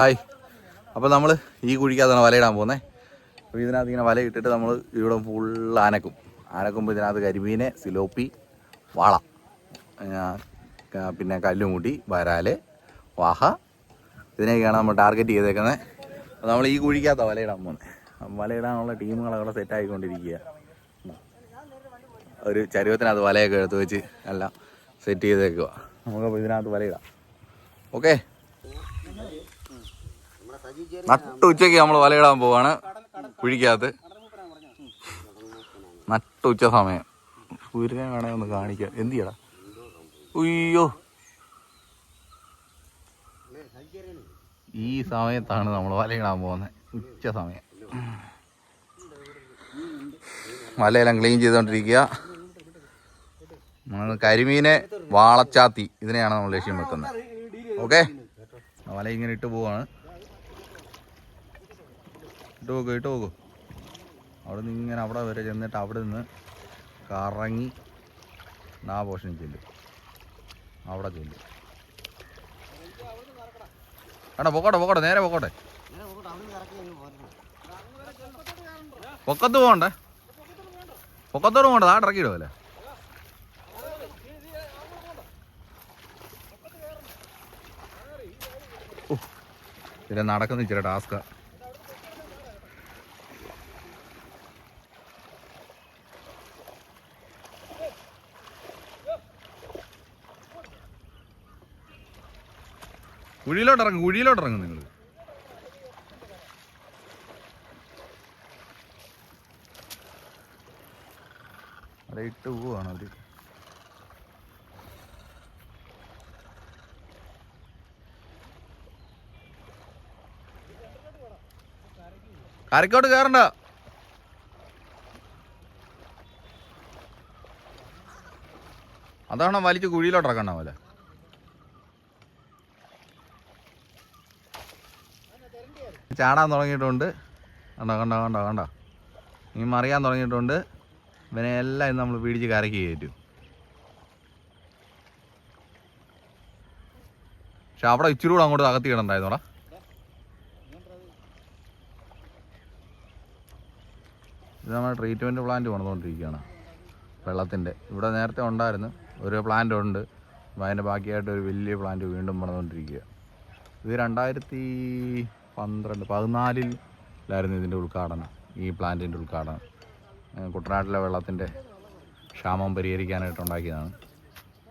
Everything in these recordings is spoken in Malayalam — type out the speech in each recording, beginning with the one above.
ഹായ്. അപ്പോൾ നമ്മൾ ഈ കുഴിക്കകത്താണ് വലയിടാൻ പോകുന്നത്. അപ്പോൾ ഇതിനകത്ത് ഇങ്ങനെ വല ഇട്ടിട്ട് നമ്മൾ ഇവിടെ ഫുള്ള് ആനക്കുമ്പോൾ ഇതിനകത്ത് കരിമീന്, സിലോപ്പി, വാള, പിന്നെ കല്ലുമുട്ടി, വരാല്, വാഹ, ഇതിനെയൊക്കെയാണ് നമ്മൾ ടാർഗറ്റ് ചെയ്തേക്കുന്നത്. അപ്പോൾ നമ്മൾ ഈ കുഴിക്കകത്താണ് വലയിടാൻ പോകുന്നത്. വലയിടാനുള്ള ടീമുകൾ അവിടെ സെറ്റായിക്കൊണ്ടിരിക്കുക. ഒരു ചരുവത്തിനകത്ത് വലയൊക്കെ എടുത്ത് വെച്ച് എല്ലാം സെറ്റ് ചെയ്തേക്കുക. നമുക്കപ്പോൾ ഇതിനകത്ത് വലയിടാം. ഓക്കെ, നട്ടുച്ചയ്ക്ക് നമ്മൾ വലയിടാൻ പോവാണ് കുഴിക്കകത്ത്. നട്ടുച്ച സമയം. സൂര്യനെ വേണേ ഒന്ന് കാണിക്കാം. എന്ത് ചെയ്യടാ? ഉയ്യോ, ഈ സമയത്താണ് നമ്മൾ വലയിടാൻ പോകുന്നത്. ഉച്ച സമയം. വലയെല്ലാം ക്ലീൻ ചെയ്തുകൊണ്ടിരിക്കുക. കരിമീനെ, വാളച്ചാത്തി, ഇതിനെയാണ് നമ്മൾ ലക്ഷ്യം വെക്കുന്നത്. ഓക്കെ, വല ഇങ്ങനെ ഇട്ട് പോവാണ്. ഇട്ട് പോകൂ. അവിടെ നിന്ന് ഇങ്ങനെ അവിടെ വരെ ചെന്നിട്ട് അവിടെ നിന്ന് കറങ്ങി ആ പോർഷനിൽ ചെല്ലും. അവിടെ ചെല്ലും. എടാ പൊക്കോട്ടെ, നേരെ പൊക്കോട്ടെ. പൊക്കത്ത് പോകണ്ടേ? പൊക്കത്തോട് പോകണ്ട, ആ ഇറക്കിയിടുമല്ലേ. ഇതിനെ നടക്കുന്ന ഇച്ചിരി ടാസ്കാ. കുഴിയിലോട്ടിറങ്ങും നിങ്ങൾ. അവിടെ ഇട്ട് പോവാണ് അവര്. കരക്കോട്ട് കയറണ്ട. അതാണ് വലിച്ച് കുഴിയിലോട്ടിറക്കണ്ട പോലെ. ചാടാൻ തുടങ്ങിയിട്ടുണ്ട്. കണ്ട നീ മറിയാൻ തുടങ്ങിയിട്ടുണ്ട്. ഇവനെ എല്ലാം ഇന്ന് നമ്മൾ പിടിച്ച് കരയ്ക്ക് കയറ്റും. പക്ഷെ അവിടെ ഇച്ചിരി കൂടെ അങ്ങോട്ട് അകത്തി കിടണ്ടായിരുന്നോടാ. ഇത് നമ്മുടെ ട്രീറ്റ്മെൻറ്റ് പ്ലാന്റ് പണിതുകൊണ്ടിരിക്കുകയാണ് വെള്ളത്തിൻ്റെ. ഇവിടെ നേരത്തെ ഉണ്ടായിരുന്നു ഒരു പ്ലാന്റ് ഉണ്ട്. അപ്പോൾ അതിൻ്റെ ബാക്കിയായിട്ട് ഒരു വലിയ പ്ലാന്റ് വീണ്ടും പണിതുകൊണ്ടിരിക്കുക. ഇത് 2014-14 ഇതിൻ്റെ ഉദ്ഘാടനം. ഈ പ്ലാന്റിൻ്റെ ഉദ്ഘാടനം കുട്ടനാട്ടിലെ വെള്ളത്തിൻ്റെ ക്ഷാമം പരിഹരിക്കാനായിട്ട് ഉണ്ടാക്കിയതാണ്.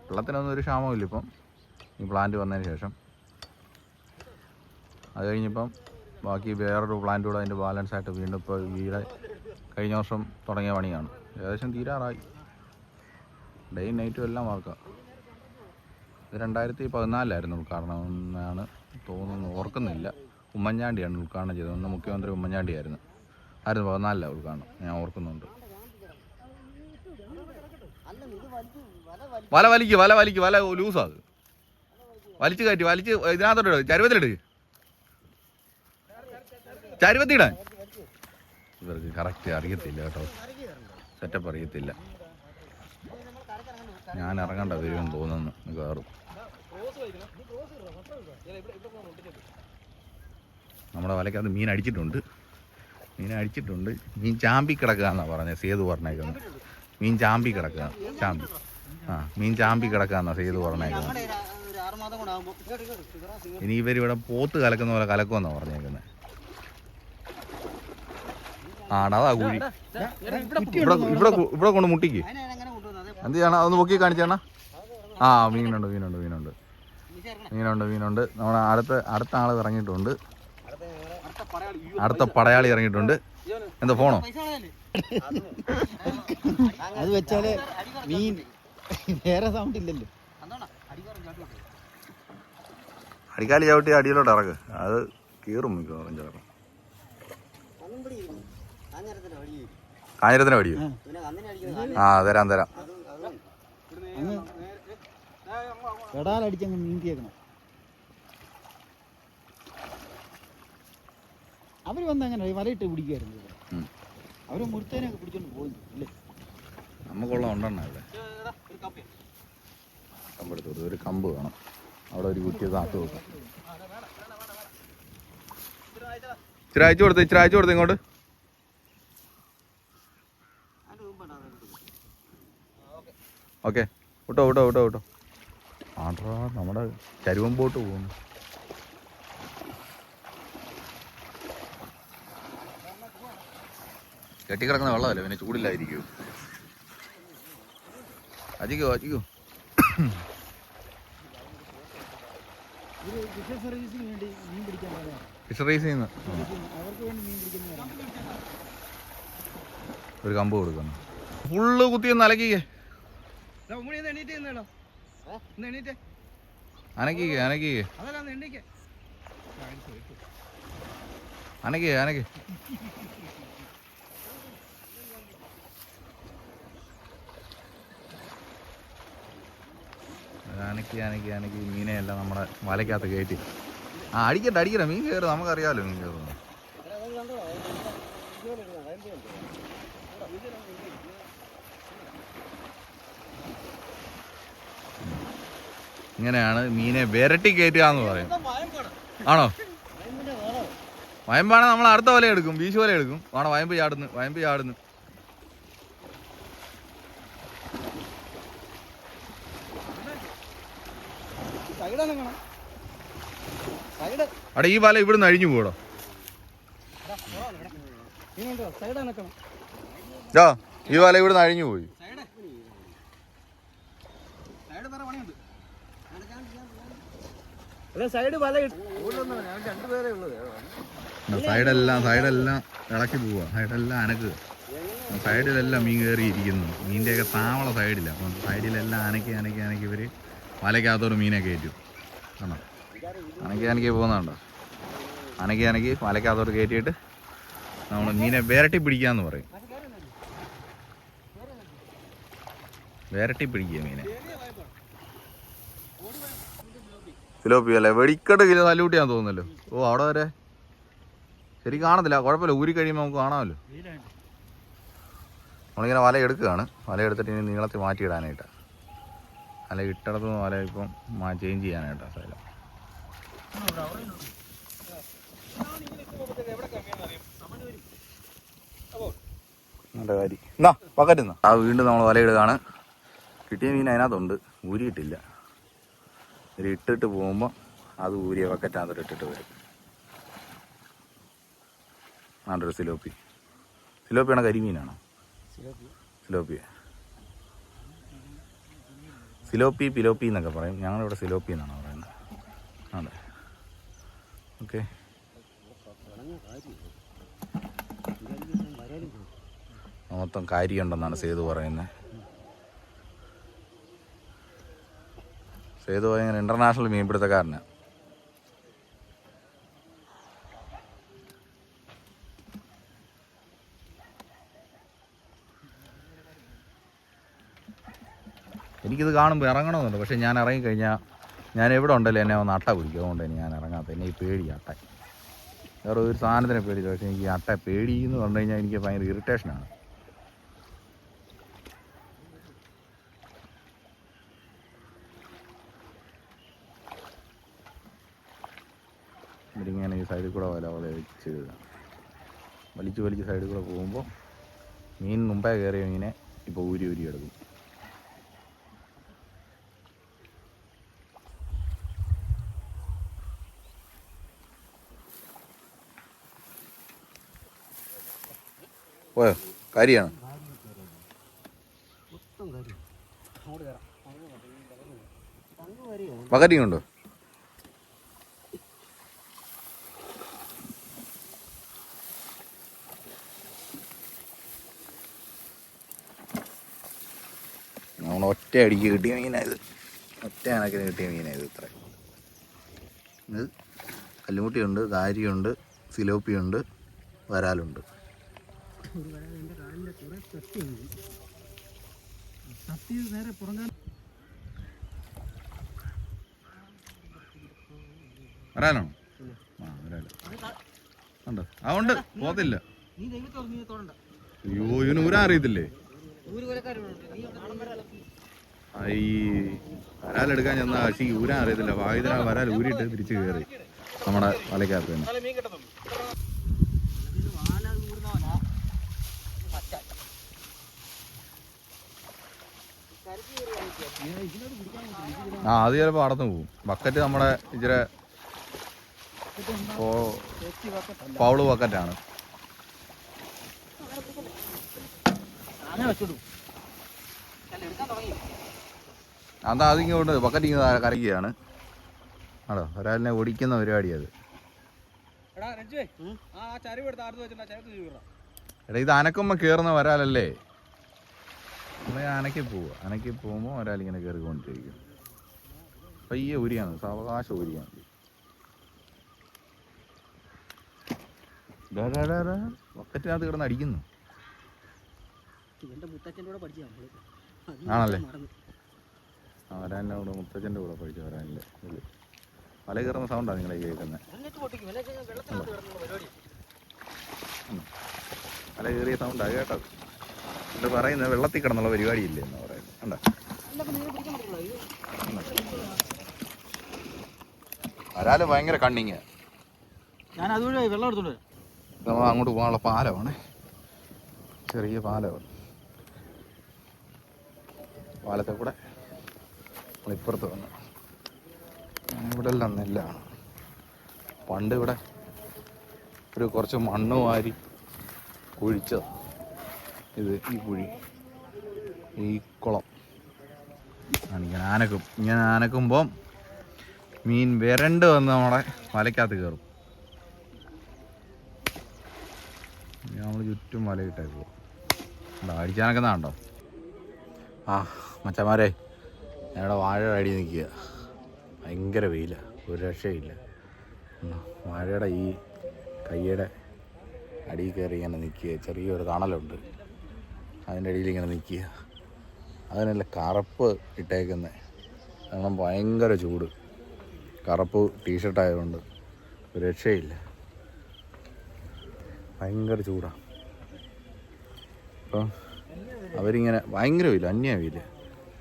വെള്ളത്തിനൊന്നും ഒരു ക്ഷാമമില്ല ഇപ്പം ഈ പ്ലാന്റ് വന്നതിന് ശേഷം. അത് കഴിഞ്ഞിപ്പം ബാക്കി വേറൊരു പ്ലാന്റ് കൂടെ അതിൻ്റെ ബാലൻസായിട്ട് വീണ്ടും ഇപ്പോൾ ഈടെ കഴിഞ്ഞ വർഷം തുടങ്ങിയ പണിയാണ്. ഏകദേശം തീരാറായി. ഡേയും നൈറ്റും എല്ലാം വർക്കാം. ഇത് 2014 ഉദ്ഘാടനം എന്നാണ് തോന്നുന്നു, ഓർക്കുന്നില്ല. ഉമ്മൻചാണ്ടിയാണ് ഉദ്ഘാടനം ചെയ്തത്. അന്ന് മുഖ്യമന്ത്രി ഉമ്മൻചാണ്ടിയായിരുന്നു. 2014 ഉദ്ഘാടനം, ഞാൻ ഓർക്കുന്നുണ്ട്. വല വലിക്ക് വല ലൂസാ. അത് വലിച്ച് കയറ്റി ഇതിനകത്തോട്ട് ചരുവത്തിടാൻ. ഇവർക്ക് കറക്റ്റ് അറിയത്തില്ല കേട്ടോ, സെറ്റപ്പ് അറിയത്തില്ല. ഞാൻ ഇറങ്ങണ്ട വരുമെന്ന് തോന്നുന്നു കയറും. നമ്മുടെ വലക്കകത്ത് മീൻ അടിച്ചിട്ടുണ്ട്. മീൻ ചാമ്പി കിടക്കുക എന്നാണ് പറഞ്ഞത്. സേതു പറഞ്ഞേക്കുന്നത് മീൻ ചാമ്പി കിടക്കുക. മീൻ ചാമ്പി കിടക്കുക എന്നാണ് സേതു പറഞ്ഞേക്കുന്നത്. ഇനി ഇവരിവിടെ പോത്ത് കലക്കുന്ന പോലെ കലക്കുമെന്നാണ് പറഞ്ഞേക്കുന്നത്. അതാ കുഴി. ഇവിടെ കൊണ്ട് മുട്ടിക്ക്. എന്ത് ചെയ്യണം? അതൊന്ന് പൊക്കി കാണിച്ചേണ. മീനുണ്ട്. നമ്മുടെ അടുത്ത ആൾ ഇറങ്ങിയിട്ടുണ്ട്. അടുത്ത പടയാളി ഇറങ്ങിയിട്ടുണ്ട്. എന്താ ഫോണോ? അത് വെച്ചാല് മീൻ വേറെ സൗണ്ട് ഇല്ലല്ലോ. അടിക്കാലി ചവിട്ടി അടിയിലോട്ട് ഇറക്ക്. അത് കീറും മിക്കവാറും ചിലപ്പോൾ. കാഞ്ഞിരത്തിന് അടിയോ? തരാം. പെടാലടിച്ചങ്ങ് നീന്തിയേക്കണം. അവര് വന്ന് അങ്ങനെ വലയിട്ട് പിടിക്കുമായിരുന്നു. അവര് മുഴുത്തേനൊക്കെ പിടിച്ചോണ്ട് പോയി. നമുക്കുള്ള ഉണ്ടെണ്ണ ഇവിടെ കമ്പെടുത്തു. ഒരു കമ്പ് വേണം. അവിടെ ഒരു കുറ്റി താത്ത് വെക്കാം. ഇച്ചിരി അയച്ചു കൊടുത്ത് ഇങ്ങോട്ട്. ഓക്കെ, വിട്ടോ. ആണ്ട്രാ, നമ്മുടെ ചരുവം ബോട്ട് പോകുന്നു. കെട്ടിക്കിടക്കുന്ന വെള്ളമല്ലേ, പിന്നെ ചൂടില്ലായിരിക്കും. അജിക്കോ. ഫിഷറീസിൽ നിന്ന് ഒരു കമ്പ് കൊടുക്കുന്നു. ഫുള്ള് കുത്തിയൊന്ന് അലക്കിക്കേ. അനക്കിക്കേ. അനക്കി മീനെയെല്ലാം നമ്മുടെ വലക്കകത്ത് കയറ്റി. അടിക്കട്ടെ, മീൻ കയറും, നമുക്കറിയാമല്ലോ മീൻ കയറുന്നു. ഇങ്ങനെയാണ് മീനെ വിരട്ടി കയറ്റുക എന്ന് പറയും. ആണോ? വയമ്പാണ് നമ്മൾ അടുത്ത വല എടുക്കും, വീശു വല എടുക്കും. ആണോ? വയമ്പ് ചാടുന്നു. അവിടെ ഈ വല ഇവിടുന്ന് അഴിഞ്ഞു പോടോ. ഈ വല ഇവിടുന്ന് അഴിഞ്ഞു പോയി. സൈഡെല്ലാം ഇളക്കി പോവാ. സൈഡെല്ലാം അനക്കുക. സൈഡിലെല്ലാം മീൻ കയറിയിരിക്കുന്നു. മീൻ്റെയൊക്കെ താവള സൈഡില്ല. അപ്പം സൈഡിലെല്ലാം അനക്കി ഇവർ വലക്കകത്തോട് മീനെ കയറ്റും. ആണോ? അനക്കി പോകുന്നുണ്ടോ? അനക്കി വലക്കകത്തോട് കയറ്റിയിട്ട് നമ്മൾ മീനെ വിരട്ടി പിടിക്കാന്ന് പറയും. വിരട്ടി പിടിക്കുക മീനെ. ഫിലോപ്പി അല്ലേ? വെടിക്കട്ട് കിലോ തല്ലുകൂട്ടിയാന്ന് തോന്നുന്നല്ലോ. ഓ, അവിടെ വരെ ശരി കാണത്തില്ല, കുഴപ്പമില്ല. ഊരി കഴിയുമ്പോൾ നമുക്ക് കാണാമല്ലോ. നമ്മളിങ്ങനെ വല എടുക്കുകയാണ്. വല എടുത്തിട്ട് ഇനി നീളത്തിൽ മാറ്റിയിടാനായിട്ടാണ്. വല ഇട്ടിടത്തുനിന്ന് വല ഇപ്പം ചേഞ്ച് ചെയ്യാനായിട്ടാണ് സ്ഥലം. നല്ല കാര്യം. എന്നാ പക്കറ്റുന്ന വീണ്ടും നമ്മൾ വല ഇടുകയാണ്. കിട്ടിയ മീൻ അതിനകത്തുണ്ട്, ഊരിയിട്ടില്ല. ഇട്ടിട്ട് പോകുമ്പോൾ അത് ഊരിയ ബക്കറ്റാകത്തോട്ട് ഇട്ടിട്ട് വരും. ആണ്ടൊരു സിലോപ്പിയാണോ കരിമീനാണോ? പിലോപ്പി എന്നൊക്കെ പറയും. ഞങ്ങളിവിടെ സിലോപ്പി എന്നാണ് പറയുന്നത്. അതെ, ഓക്കെ. മൊത്തം കാര്യമുണ്ടെന്നാണ് സേതു പറയുന്നത്. സേതു ഭയങ്കര ഇന്റർനാഷണൽ മീൻപിടുത്തക്കാരനാണ്. എനിക്കിത് കാണുമ്പോൾ ഇറങ്ങണമെന്നുണ്ട്. പക്ഷേ ഞാൻ ഇറങ്ങിക്കഴിഞ്ഞാൽ ഞാൻ എവിടെ ഉണ്ടല്ലോ എന്നെ ഒന്ന് അട്ട പിടിക്കും. അതുകൊണ്ട് തന്നെ ഞാൻ ഇറങ്ങാത്ത. എന്നെ ഈ പേടി അട്ട. വേറെ ഒരു സാധനത്തിനെ പേടിയില്ല. പക്ഷേ എനിക്ക് അട്ട പേടി എന്ന് പറഞ്ഞു കഴിഞ്ഞാൽ എനിക്ക് ഭയങ്കര ഇറിറ്റേഷനാണ്. ഇവരിങ്ങനെ ഈ സൈഡിൽ കൂടെ വല വലിച്ച് സൈഡിൽ കൂടെ പോകുമ്പോൾ മീൻ മുമ്പേ കയറിയ മീനെ ഇപ്പോൾ ഊരി എടുക്കും. പോയോ? കാര്യമാണ്. ബക്കറ്റിംഗ് ഉണ്ടോ? നമ്മൾ ഒറ്റ അടിക്ക് കിട്ടിയ മീനായത്. ഒറ്റ കണക്കിന് കിട്ടിയ മീനായത്. ഇത്ര ഇത് കല്ലുമുട്ടിയുണ്ട്, കാരിയുണ്ട്, സിലോപ്പിയുണ്ട്, വരാലുണ്ട്. വരാലാണോ? ഉണ്ടോ? അതുകൊണ്ട് പോകത്തില്ല. അയ്യോ, ഇവന് ഊരാൻ അറിയത്തില്ലേ? ഈ വരാലെടുക്കാൻ ചെന്നാൽ പക്ഷേ ഊരാൻ അറിയത്തില്ല. വായുധന വരാൽ ഊരിയിട്ട് തിരിച്ച് കയറി. നമ്മുടെ വലയ്ക്കകത്ത് തന്നെ. ആ അത് ചിലപ്പോൾ അടന്നു പോകും. ബക്കറ്റ് നമ്മുടെ ഇച്ചിരി പൗള് ബക്കറ്റാണ്. അതാ അതിങ്ങോട്ട് ബക്കറ്റ് ഇങ്ങനെ കരയ്ക്കുകയാണ്. ആണോ ഒരാളിനെ ഓടിക്കുന്ന പരിപാടി അത്. എടാ ഇത് അനക്കുമ്പോൾ കയറുന്ന വരാലല്ലേ. നമ്മൾ അനക്കി പോവുക. അനക്കി പോകുമ്പോൾ ഒരാളിങ്ങനെ കയറിക്കൊണ്ടിരിക്കും. പയ്യെ ഉരിയാണ്, സാവകാശം ഉരിയാണ്. ബക്കറ്റിനകത്ത് കിടന്ന് അടിക്കുന്നു. ആണല്ലേ വരാനോട് മുത്തച്ഛൻ്റെ കൂടെ പഠിച്ചു വരാനില്ലേ. വല കയറുന്ന സൗണ്ടാണ് നിങ്ങളെ കേൾക്കുന്നത്. വല കയറിയ സൗണ്ടാണ് കേട്ടത്. ഇത് പറയുന്നത് വെള്ളത്തിൽ കിടന്നുള്ള പരിപാടിയില്ലേ എന്ന് പറയുന്നത്. കണ്ടോ വരാല് ഭയങ്കര കണ്ണിങ്. ഞാൻ അതുവഴി വെള്ളം എടുത്തോണ്ട് നമ്മൾ അങ്ങോട്ട് പോകാനുള്ള പാലമാണ്. ചെറിയ പാലമാണ്. പാലത്തെ കൂടെ നമ്മളിപ്പുറത്ത് വന്നു. ഇവിടെ എല്ലാം നെല്ലാണ്. പണ്ട് ഇവിടെ ഒരു കുറച്ച് മണ്ണ് വാരി കുഴിച്ചത്. ഇത് ഈ കുഴി, ഈ കുളം ആണ്. ഇങ്ങനെ ആനക്കുമ്പം മീൻ വരണ്ട് വന്ന് നമ്മളെ വലയ്ക്കകത്ത് കയറും. നമ്മൾ ചുറ്റും വലയിട്ടേക്കുക. അടിച്ചാനൊക്കെന്നാണ്ടോ. ആ മച്ചന്മാരെ, ഞങ്ങളുടെ വാഴയുടെ അടി നിൽക്കുക. ഭയങ്കര വെയില, ഒരു രക്ഷയില്ല. വാഴയുടെ ഈ കയ്യുടെ അടിയിൽ കയറി ഇങ്ങനെ നിൽക്കുക. ചെറിയൊരു തണലുണ്ട്, അതിൻ്റെ അടിയിൽ ഇങ്ങനെ നിൽക്കുക. അതിനല്ല കറുപ്പ് ഇട്ടേക്കുന്നത്. കാരണം ഭയങ്കര ചൂട്. കറുപ്പ് ടീഷർട്ടായതുകൊണ്ട് ഒരു രക്ഷയില്ല. ഭയങ്കര ചൂടാണ്. അപ്പം അവരിങ്ങനെ ഭയങ്കര വെയിൽ, അന്യ വെയിൽ.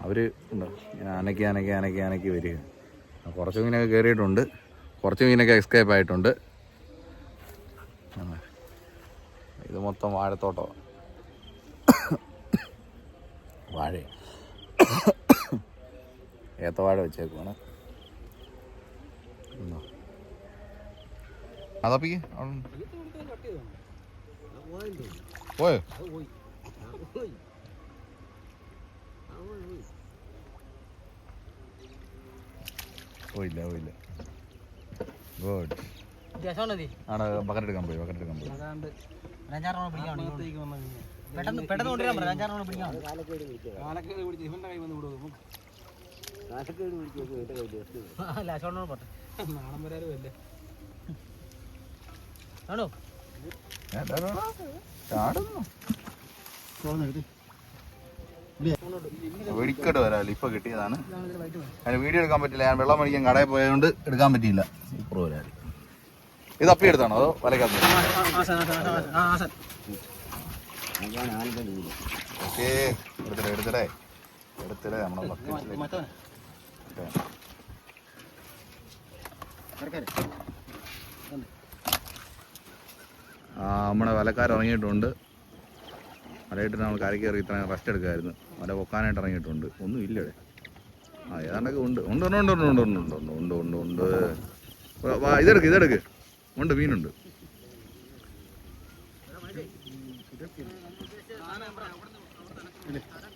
അവർ ഇങ്ങനെ അനക്കി വരിക. കുറച്ച് മീനൊക്കെ കയറിയിട്ടുണ്ട്, കുറച്ച് മീനൊക്കെ എസ്കേപ്പ് ആയിട്ടുണ്ട്. ഇത് മൊത്തം വാഴത്തോട്ടമാണ്. വാഴ ഏത്തവാഴ വെച്ചേക്കുവാണ്. അതപ്പിക്ക് പോയോ? പോയില്ല. ഗുഡ്. ആണ് ബക്കറ്റ് എടുക്കാൻ പോയി. വെടിക്കട്ട് വരാമല്ലോ. ഇപ്പൊ കിട്ടിയതാണ്. അതിന് വീഡിയോ എടുക്കാൻ പറ്റില്ല. ഞാൻ വെള്ളം മേടിക്കാൻ കടയിൽ പോയതുകൊണ്ട് എടുക്കാൻ പറ്റിയില്ല. സൂപ്പർ വരാല്. ഇത് അപ്പി എടുത്താണോ അതോ വലക്കകത്ത്? ഓക്കേ, എടുത്തിടേ നമ്മളെ ബക്കറ്റിലേക്ക്. നമ്മുടെ വലക്കാർ ഇറങ്ങിയിട്ടുണ്ട്. വലയിട്ട് നമ്മൾ കരയ്ക്ക് ഇറങ്ങി ഇത്രയും റെസ്റ്റ് എടുക്കാമായിരുന്നു. വല പൊക്കാനായിട്ട് ഇറങ്ങിയിട്ടുണ്ട്. ഒന്നും ഇല്ലടെ. ഏതാണ്ടൊക്കെ ഉണ്ട്. ഇതെടുക്ക്. ഉണ്ട്, മീനുണ്ട്.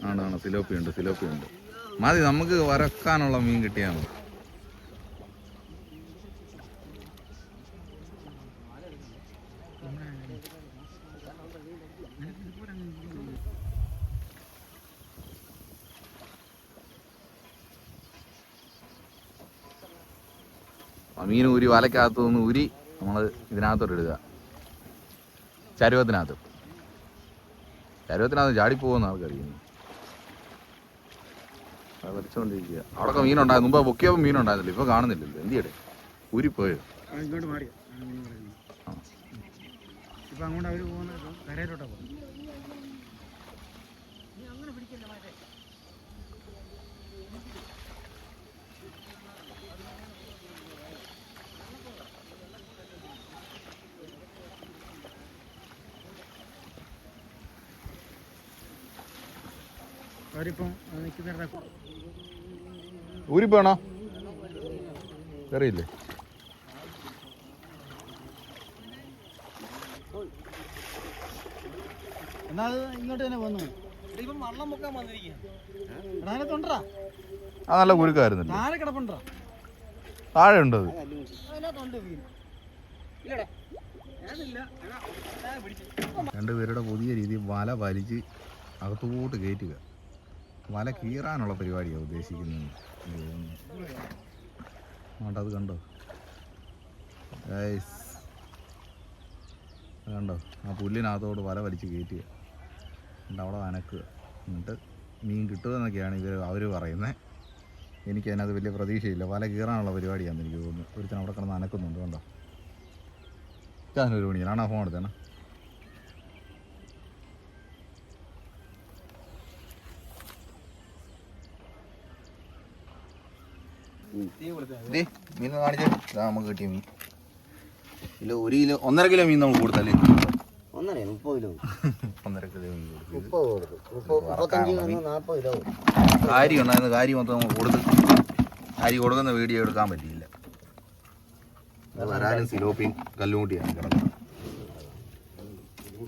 ആണ് സിലോപ്പിയുണ്ട്. മതി, നമുക്ക് വരക്കാനുള്ള മീൻ കിട്ടിയാൽ മതി. മീൻ ഊരി വലക്കകത്ത് നിന്ന് ഊരി നമ്മൾ ഇതിനകത്തോട്ട് ഇടുക. ചരുവത്തിനകത്ത് ചാടിപ്പോകുന്ന ആൾക്കറിയുന്നു. വലിച്ചുകൊണ്ടിരിക്കുക. അവിടെയൊക്കെ മീനുണ്ടായിരുന്നു. മുമ്പ് പൊക്കിയപ്പോൾ മീനുണ്ടായിരുന്നില്ല, ഇപ്പോൾ കാണുന്നില്ലല്ലോ. എന്തിയടെ ഊരിപ്പോയോ? ഇങ്ങോട്ട് മാറി. ഇപ്പം അങ്ങോട്ട് അവർ പോകുന്ന കരയിലോട്ടാണ് പോകുന്നത്. അവരിപ്പം നിൽക്കുന്ന ഊരിപ്പോണോ അറിയില്ലേ? എന്നാ അത് ഇങ്ങോട്ട് തന്നെ വന്നു. ഇപ്പം വള്ളം മുക്കാൻ വന്നിരിക്കുക. അതിനകത്തുണ്ടാ ആ നല്ല കുരുക്കായിരുന്നു. താഴെ കിടപ്പുണ്ടാ? താഴെ ഉണ്ട് അത്. അതിനകത്തുണ്ട് മീൻ. ഇല്ലടാ രണ്ടുപേരുടെ പുതിയ രീതി വല വലിച്ച് അകത്തോട്ട് കയറ്റുക. വല കീറാനുള്ള പരിപാടിയാണ് ഉദ്ദേശിക്കുന്നത്. അത് കണ്ടോ ഗൈസ്, കണ്ടോ ആ പുല്ലിനകത്തോട് വല വലിച്ച് കയറ്റുക. എന്നിട്ട് അവിടെ നനക്കുക. എന്നിട്ട് മീൻ കിട്ടുമെന്നൊക്കെയാണ് അവർ പറയുന്നത്. എനിക്കതിനകത്ത് വലിയ പ്രതീക്ഷയില്ല. വല കീറാനുള്ള പരിപാടിയാണെന്ന് എനിക്ക് തോന്നുന്നു. ഒരുത്തൻ അവിടെ കിടന്ന് നനക്കുന്നുണ്ട്. കണ്ടോ ഞാനൊരു മണിയാണ് ആ ഫോൺ എടുത്തേണ. മീൻ കാണിച്ചേ. നമുക്ക് കിട്ടിയ മീൻ കിലോ 1 കിലോ 1.5 കിലോ മീൻ നമുക്ക് കൊടുത്തല്ലേ? 30 കിലോ 1.5 കിലോ മീൻ കൊടുത്തു. കാരി ഉണ്ടായിരുന്നു. കാരി മൊത്തം നമുക്ക് കൊടുത്ത് കാരി കൊടുക്കുന്ന വീഡിയോ എടുക്കാൻ പറ്റിയില്ല. വരാനും സിലോപ്പിയും കല്ലുമുട്ടിയാണ് കിടക്കുന്നത്.